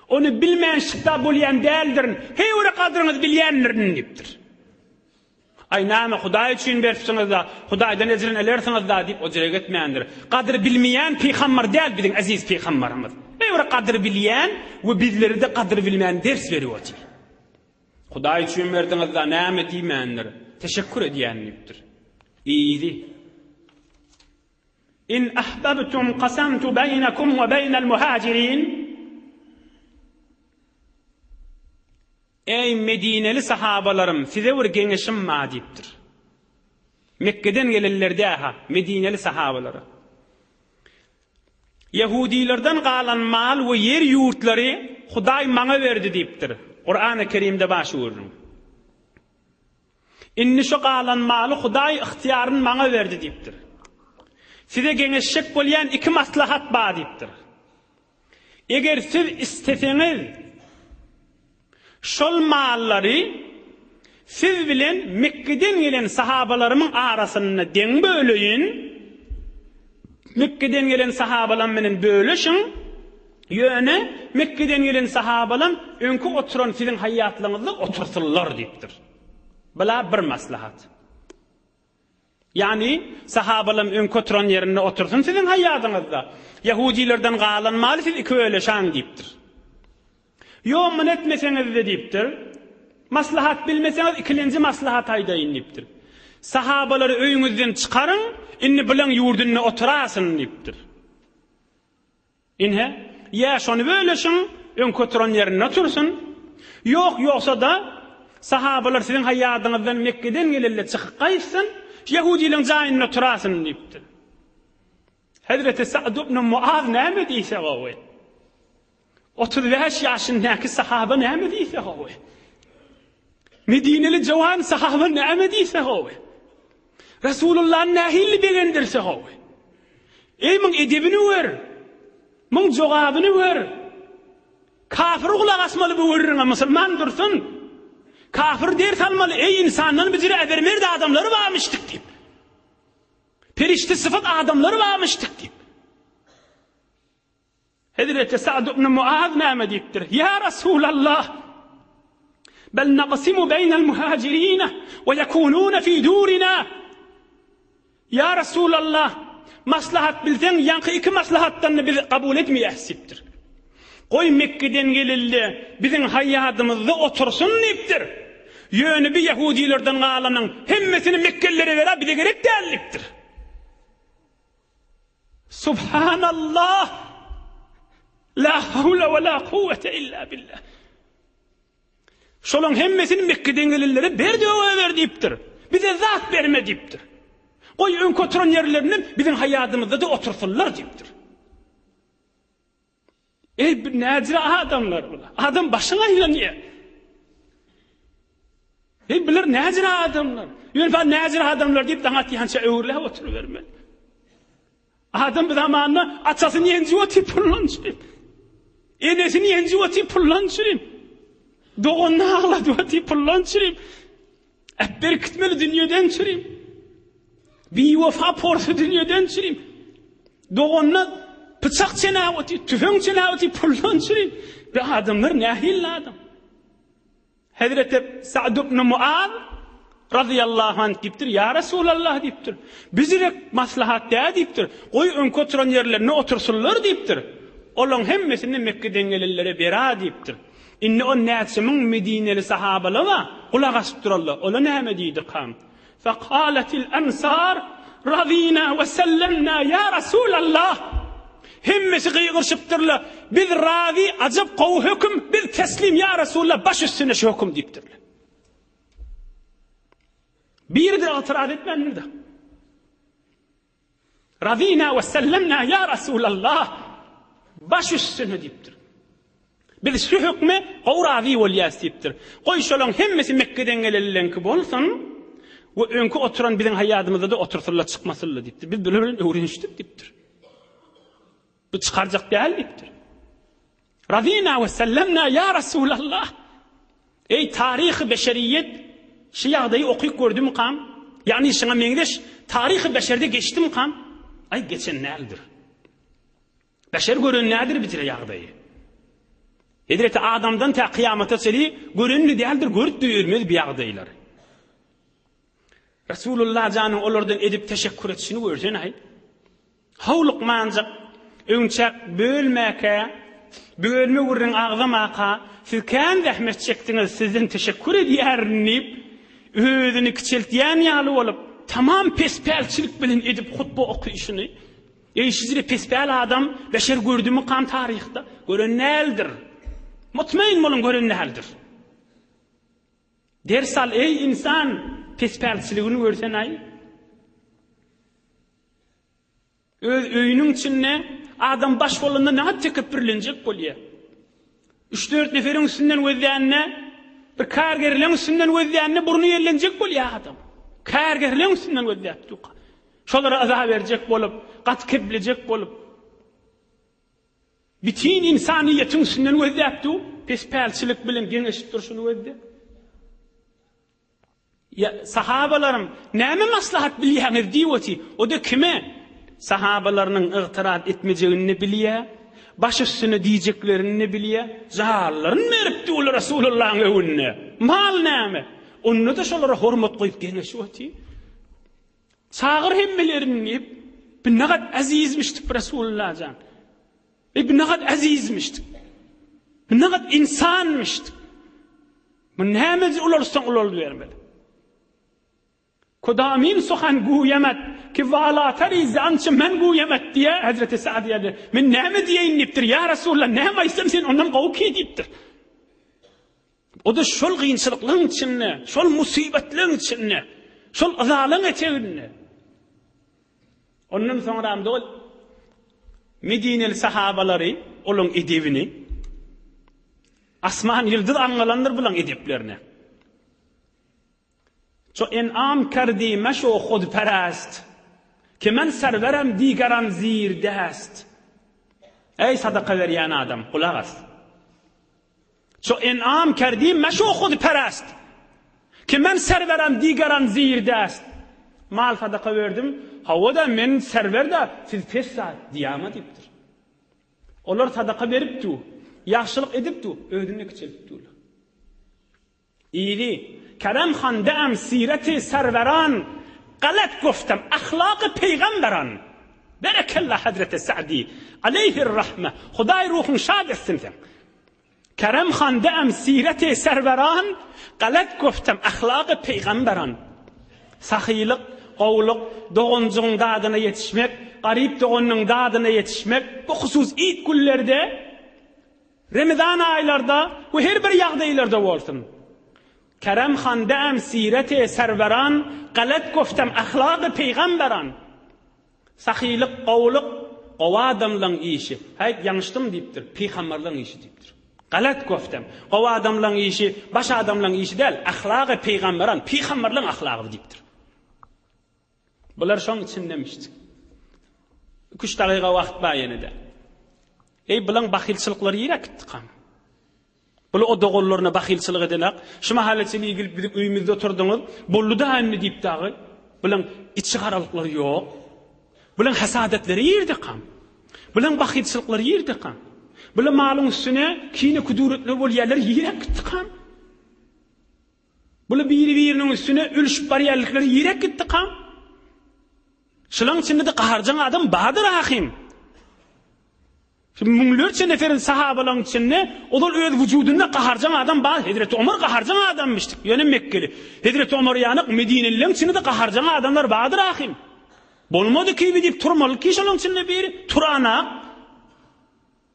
Onu bilmeýänçikde bolýan däldirin, heýwre kadryňyz bilýänlerin deyipdir. Ay näme Hudaý üçin beripsiňiz da, Hudaýdan ejrini elersiňiz da diýip o jere getmeýändir. Kadr bilmeýän peýgamber däl biziň aziz peýgamberimiz. Heýwre kadr bilýän we bizleri de kadr bilmeýän ders berýär. Hudaý üçin berdiňiz da näme diýmändir? Teşekkür edýän deyipdir. İýdi. İn ahbabtum qasamtu beynakum ve beynel muhacirin. Ey Medineli sahabalarım, size bir geňeşim ma diýipdir. Mekke'den gelenlerde ha, Medineli sahabaları. Yahudilerden galan mal ve yer yurtları Hudaý maňa berdi diýipdir. Kur'an-ı Kerim'de başwurun. İnni şu galan maly Hudaý ihtiýaryn maňa berdi diýipdir. Size geňeşik bolýan iki maslahat bar diýipdir. Eger siz isteseňiz şol mallary siz bilen Mekke'den gelen sahabalarymyň arasyny deň böleýin. Mekke'den gelen sahabalar menen böleşiň. Ýöne Mekke'den gelen sahabalar öňkü oturan siziň hayatlaryňyzda otursunlar diýipdir. Bula bir maslahat. Yani sahabalar öňkü oturan ýerine otursun siziň hayatyňyzda. Yahudilerden galan maly siz iki böleşäň diýipdir. Yo men etmeseňiz de diýipdir. Maslahat bilmeseňiz ikinji maslahat aýdaýyn diýipdir. Sahabalary öýüňizden çykaryň, inni bilen ýurduny oturasyn diýipdir. Inhe, ya şonu böleşiň, öňkü oturan ýerine otursun. Ýoksa da sahabalar siziň hayatyňyzdan Mekke'den gelenler çykyp gaýsyn, Yahudilerin jaýyna oturasyn diýipdir. Hazreti Sa'd ibn Muaz näme diýse gowy? 35 ýaşyndaky sahaba näme diýse gowy? Medineli jawan sahaba näme diýse gowy? Rasulullah nähili begendirse gowy? Ey min edebini wer. Min jogabyny wer. Kafir ulaq asmaly bu werriňe musulman dursun. Kafir ders almaly, ey insandan bizire ebermerde adamları varmışdyk diýip. Perişte sıfat adamları varmışdyk diýip. Hazreti Sa'd ibn Muaz näme diýipdir? Ya Resulallah, bel naqsimu beynel muhacirin ve yekunun fi durina. Ya Resulallah, maslahat bilsen yankı iki maslahattan biz kabul etmeýäsipdir. Koy Mekke'den gelildi, bizim hayatımızda otursun deyipdir. Yönü bir Yahudilerden galanın hemmesini Mekkelilere veren bize gerek değerliktir. Subhanallah, la havle ve la kuvvete illa billah. Şolun hemmesini Mekke'den gelilere berdi deyipdir. Bize zat verme deyipdir. Koy ön oturan yerlerinin bizim hayatımızda da otursunlar deyipdir. Ey näzire adamlar bula. Adam başyna ýylanýar. Ey bilir näzire adamlar. Ýöne näzire adamlar diýip daňa ýança öwürläp oturuverme. Adam bir zamanla atçasyny ýenjip oturup pullançyr. Enesini ýenjip oturup pullançyr. Doğanny agladyp oturup pullançyr. Äpber kitmeli dünýeden çyryp. Bir wafa porsu dünýeden çyryp. Doğanny bıçak çenavati, tüfeň çenavati pullançyr. Bu adamlar nähil adam. Hazreti Sa'd ibn Muaz radıyallahu anh diýipdir, ya Resulallah diýipdir. Bizire maslahat dä diýipdir. Goý öňkü oturan ýerlerine otursunlar diýipdir. Olaň hemmesini Mekke'den gelenlere bera diýipdir. Inni o näçimiň Medineli sahabalara kulak asyp durarlar. Ola näme diýdi kam? Faqalatil ansar radina ve sellemna ya Resulallah. Hemmesi gıygırşıptırlar. Biz razi, acab qow hüküm, biz teslim ya Resulullah, baş üstüne şu hüküm deyiptirler. Bir de itiraz etmenler de. Razina ve sellemna ya Resulallah, baş üstüne deyiptir. Biz şu hükmü qow razi bolyas deyiptir. Qoy şolon hemmesi Mekke'den gelenlenki bolsun ve öňkü oturan bizim hayatımızda da otursunlar, çıkmasınlar deyiptir. Biz bilen öwrenişdik deyiptir. Bu çıkaracak değil deyiptir. Radina ve sellemna ya Resulallah. Ey tarih-i beşeriyet Şu yağdayı okuyup gördüm kam. Yani şuna mengeş tarihi beşerde geçtim kam. Ay geçen nedir? Beşer görün nedir bitire yağdayı? Hedreti adamdan ta kıyamata seli görünlü değildir, görüp duyurmez bir yağdayılar. Resulullah canın onlardan edip teşekkür etişini görsen ay. Havluk mancak, önçek bölmeke, bölme vurun ağzamaka, siz kendi rahmet çektiniz, sizden teşekkür ediyornip, öğüdünü küçeltiyen yalı olup, tamam pespelçilik bilin edip hutba okuyuşunu, sizce pespel adam, beşer gördü mü kam tarihte, görün neldir? Mutmain olun görün neldir? Dersal ey insan, pespelçiliğini görsen ay, öğünün içinde adam baş kolunda ne kadar tekepirlenecek bolya. 3-4 neferin üstünden özleyenine, bir kargerlerin üstünden özleyenine burnu yerlenecek bolya adam. Kargerlerin üstünden özleyecek. Şolara azap verecek bolup, kat kebilecek bolup. Bütün insaniyetin üstünden özleyecekti. Pespelçilik bilen genişlik duruşunu özledi. Ya sahabalarım, neme maslahat bilýäňiz diýweti, o da kime? Sahabalarının ıgtirat etmeyeceğini biliyor, baş üstüne diyeceklerini biliyor, zahallarını meripti ol Resulullah'ın evine. Mal neme? Onu da şolara hormat koyup genişweti. Çağır hemmelerini hep, bir ne kadar azizmiştik Resulullah can. Bir ne kadar azizmiştik. Bir ne kadar insanmıştık. Bu neme ularsan ular vermedi. Kodamin sohan guyemet ki valatari zançı men guyemet diye Hazreti Sa'diye de men neme diye iniptir ya Resulullah neme istem sen ondan qawki ediptir. O da şol qiyinçılıklığın içinde, şol musibetliğin içinde, şol azalığın eteğinde. Ondan sonra amdol Medineli sahabaları olun edebini asman yıldız angalandır bulan edeplerine. چو انعام کردی مشو خود پرست که من سرورم دیگران زیر دست. ای صدقه وریان آدم قلاق است. چو انعام کردی مشو خود پرست که من سرورم دیگران زیر دست. Mal sadaka verdim. Havada men server da siz pes saat diyama diptir. Onlar sadaka veripdi. Yaxşılık edipdi. Ödünü küçeltipdi. İyili Kerem Han'dam sireti serveran galet goftem ahlak peygamberan. Berekallah Hazreti Sa'di aleyhirrahme. Huday ruhun şad etsin sen. Kerem Han'dam sireti serveran galet goftem ahlak peygamberan. Sahilik, qawluk, doğuncuğun dadına yetişmek, garip doğunun dadına yetişmek, bu husus ilk güllerde, Ramazan aylarda, bu her bir yağdaylarda olsun. Kerem Han'dam sireti serveran, galet goftem ahlak peygamberan. Sahilik, qawluk, qawa adamların işi. Hayt yanlıştım deyiptir, peygamberlerin işi deyiptir. Galet goftem, qawa adamların işi, baş adamların işi değil, ahlak peygamberan, peygamberlerin ahlakı deyiptir. Bular şoň için demişdik. 3 daqiqa wagt bar ýene-de. Ey bilen bahilçilikleri ýerek gitdi. Bulu o dogollaryna bahilçilik edenek, şu mahalleçiliği gelip bizim üýümizde oturduňyz, bollu da hemni diýip dagy, bilen içi garalyklary ýok. Bilen hasadetleri ýerde kam. Bilen bahilçilikleri ýerde kam. Bilen malyň üstüne kine kuduretli bolýarlar ýerek gitdi kam. Bulu biri-biriniň üstüne ölüşip barýarlykları ýerek gitdi kam. Şulan içinde de qaharjan adam badır ahim. Şimdi münglerçe neferin sahabaların içinde olur öz vücudunda qaharjan adam bar. Hazreti Ömer qaharjan adammıştık. Yani Mekkeli. Hazreti Ömer yanık Medinelilerin içinde de qaharjan adamlar badır ahim. Bolmadı ki bir deyip turmalı ki şulan içinde biri turana.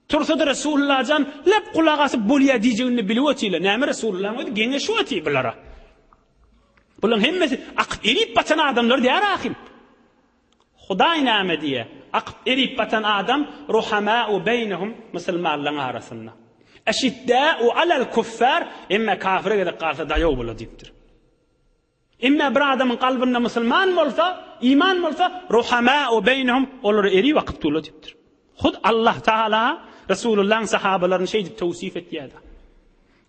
Tursa da Resulullah can lep kulağası bolya diyeceğini biliyotiyle. Näme Resulullah'ın ödü gene şu eti bilara. Bulan hemmesi akıp erip batan adamlar diğer ahim. Huday näme diye akıp erip batan adam ruhama'u beynehum musulmanlaryň arasynda. Eşidda'u alal kuffar emma kafire gede qarsa daýaw bolar diýipdir. Emma bir adamyň kalbynda musulman bolsa, iman bolsa ruhama'u beynehum olar eri wagt bolar diýipdir. Hud Allah Taala Resulullah'ın sahabalaryny şey diýip tawsif etýärdi.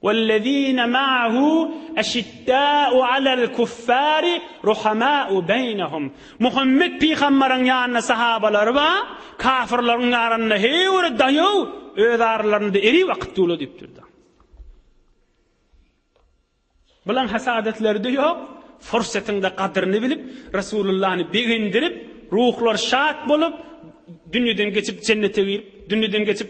وَالَّذ۪ينَ مَعَهُ اَشِدَّاءُ عَلَى الْكُفَّارِ رُحَمَاءُ بَيْنَهُمْ. Muhammed Peygamber'in yanına sahabaları var, kafirlerin yanına heyvur dayı, öz aralarında eri vakit dolu deyip durdu. Bulan hasadetleri de yok, fırsatın da kadrini bilip, Resulullah'ını beğendirip, ruhlar şahat bulup, dünyadan geçip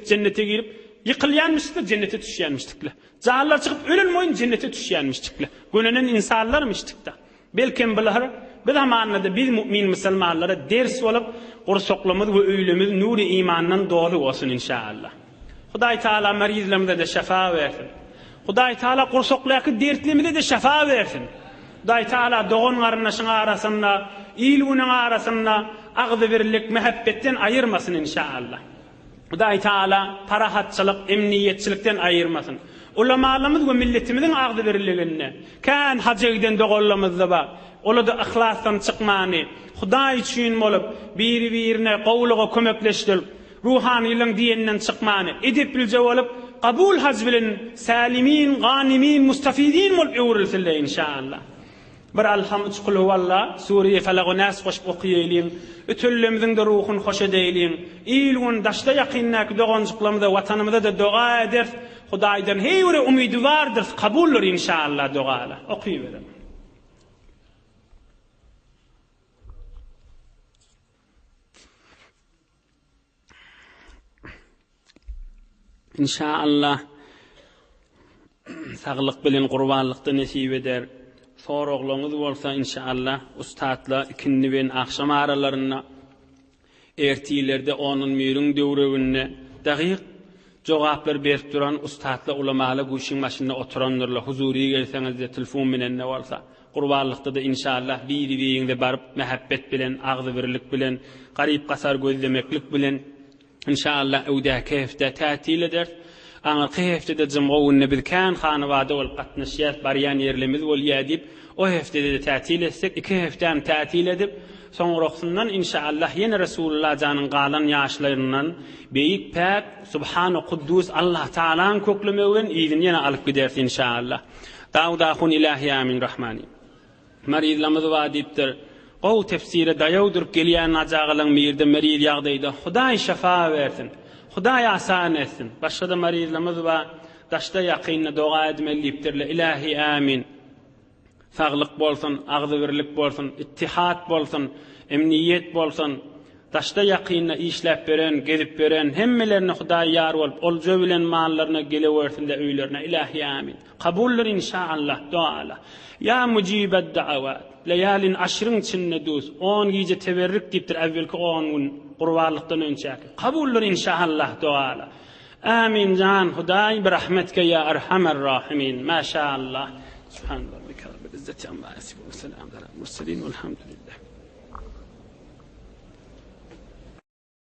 cennete girip, yıkılyanmıştıkla cennete düşüyenmiştikle. Cahillar çıkıp ölün boyun cennete düşüyenmiştikle. Gönenen insanlarmıştıkla. Belki bunlar bir zamanlarda biz mümin Müslümanlara ders olup, kursoklamız ve öylemiz nuri imandan dolu olsun inşallah. Huday Teala merizlerimde de şefa versin. Huday Teala kursoklayakı dertlimide de şefa versin. Huday Teala doğun karınlaşın arasında, iyilgünün arasında, ağzı verirlik, mehabbetten ayırmasın inşallah. Huday Teala parahatçılık, emniyetçilikten ayırmasın. Ulamalarımız ve milletimizin ağzı verirliğine, kan hacıyden doğullamızda bak, ola da ihlastan çıkmani, Huday için olup, birine qavluğa kömekleştirip, ruhaniyelin diyeninden çıkmani, edip bilce olup, kabul hazbilin, salimin, ganimin, mustafidin olup evrilsinler inşallah. Bir alhamd kul huvallah Suriye Felaq Nas hoş okuyayım. Ütüllemizin de ruhun hoş edeyim. İlgun daşta yakinnak doğancıklarımızda vatanımızda da dua eder. Hudaydan heyre umidi vardır. Kabuldur inşallah dualar. Okuyuverelim. İnşallah sağlık bilen qurbanlıkta nasip eder. Soruqlarınız bolsa inşallah ustadla ikindi ben akşam aralarına ertilerde onun mürün döwreginde daqiq cevaplar berip duran ustadla ulamalar guşin maşinine oturanlarla huzuri gelseniz de telefon bilen ne bolsa qurbanlıkta da inşallah biri barıp mehabbet bilen ağzı birlik bilen garip qasar gözlemeklik bilen inşallah evde keyfte tatil eder. Ana keyfte cemğuvun bilkan xanavada wal qatnashiyat baryan yerlimiz wal yadib o heftede de tatil etsek 2 haftam tatil edip sonrasından inşallah yine Resulullah canın qalan yaşlarından beyik pak subhanu quddus Allah Taala'nın köklemewen izin yine alıp gidersin inşallah. Dağdağun ilahi amin rahmani. Marizlamız vadiptir. O tefsire dayavdurup geliyen acağılın mirde meriz yağdaydı. Huday şefa versin. Huday asan etsin. Başka da marizlamız var. Daşta yakinle dua edmeliyiptirle. İlahi amin. Sağlık bolsun, ağzı birlik bolsun, ittihat bolsun, emniyet bolsun. Daşta yakinle işlep beren, gezip beren, hemmelerine Huday yar olup, olca bilen mallarına geleversin de öylerine. İlahi amin. Kabuller inşallah duala. Ya mucibed da'avat. Leyalin aşırın içinde düz. 10 gece teberrük deyiptir evvelki 10 gün qurbanlıktan önce. Kabuller inşallah duala. Amin can Huday bir rahmetke ya erhamer rahimin. Maşallah. Subhanallah. Rabbil izzati amma yasifun. Selamun aleyhi ve sellem. Velhamdülillah.